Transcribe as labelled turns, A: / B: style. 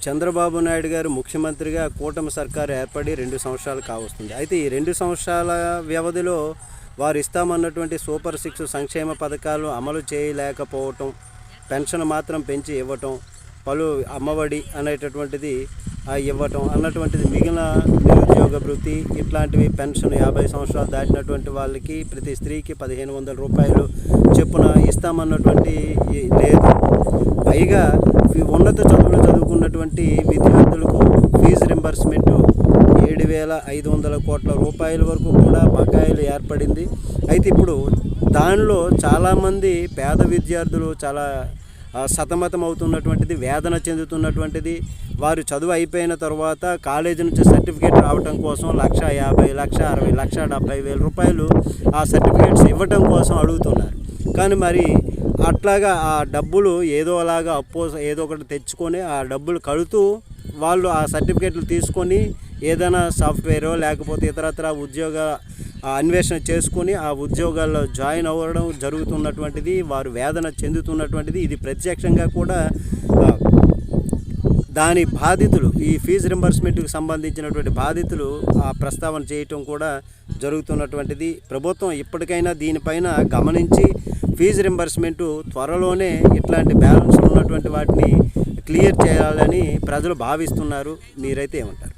A: చంద్రబాబు నాయుడు గారు ముఖ్యమంత్రిగా కూటమి సర్కారు ఏర్పడి 2 సంవత్సరాలు కావస్తుంది. అయితే ఈ 2 సంవత్సరాల వ్యవధిలో వారు ఇస్తామన్నటువంటి సూపర్ 6 సంక్షేమ పథకాలు అమలు చేయలేకపోవటం, పెన్షన్ మాత్రం పెంచి ఇవ్వటం, పలు అమ్మఒడి అనేటటువంటిది ఇవ్వటం అన్నటువంటిది, మిగిలిన నిరుద్యోగ భృతి ఇట్లాంటివి, పెన్షన్ 50 సంవత్సరాలు దాటినటువంటి వాళ్ళకి ప్రతి స్త్రీకి 1500 రూపాయలు చొప్పున ఇస్తామన్నటువంటి లేదు. పైగా ఉన్నత చదువులు చదువుకున్నటువంటి విద్యార్థులకు ఫీజు రింబర్స్మెంటు 7,500 కోట్ల రూపాయల వరకు కూడా బకాయిలు ఏర్పడింది. అయితే ఇప్పుడు దానిలో చాలామంది పేద విద్యార్థులు చాలా సతమతం అవుతున్నటువంటిది, వేదన చెందుతున్నటువంటిది. వారు చదువు అయిపోయిన తర్వాత కాలేజీ నుంచి సర్టిఫికేట్ రావడం కోసం 1,50,000, 1,60,000, 1,70,000 రూపాయలు ఆ సర్టిఫికేట్స్ ఇవ్వటం కోసం అడుగుతున్నారు. కానీ మరి అట్లాగా ఆ డబ్బులు ఏదో అలాగా ఏదో ఒకటి తెచ్చుకొని ఆ డబ్బులు కడుతూ వాళ్ళు ఆ సర్టిఫికేట్లు తీసుకొని ఏదైనా సాఫ్ట్వేరో లేకపోతే ఇతరత్ర ఉద్యోగ అన్వేషణ చేసుకొని ఆ ఉద్యోగాల్లో జాయిన్ అవ్వడం జరుగుతున్నటువంటిది, వారు వేదన చెందుతున్నటువంటిది. ఇది ప్రత్యక్షంగా కూడా దాని బాధితులు, ఈ ఫీజు రింబర్స్మెంట్కి సంబంధించినటువంటి బాధితులు ఆ ప్రస్తావన చేయటం కూడా జరుగుతున్నటువంటిది. ప్రభుత్వం ఇప్పటికైనా దీనిపైన గమనించి ఫీజు రింబర్స్మెంటు త్వరలోనే ఇట్లాంటి బ్యాలెన్స్ ఉన్నటువంటి వాటిని క్లియర్ చేయాలని ప్రజలు భావిస్తున్నారు. మీరైతే ఏమంటారు?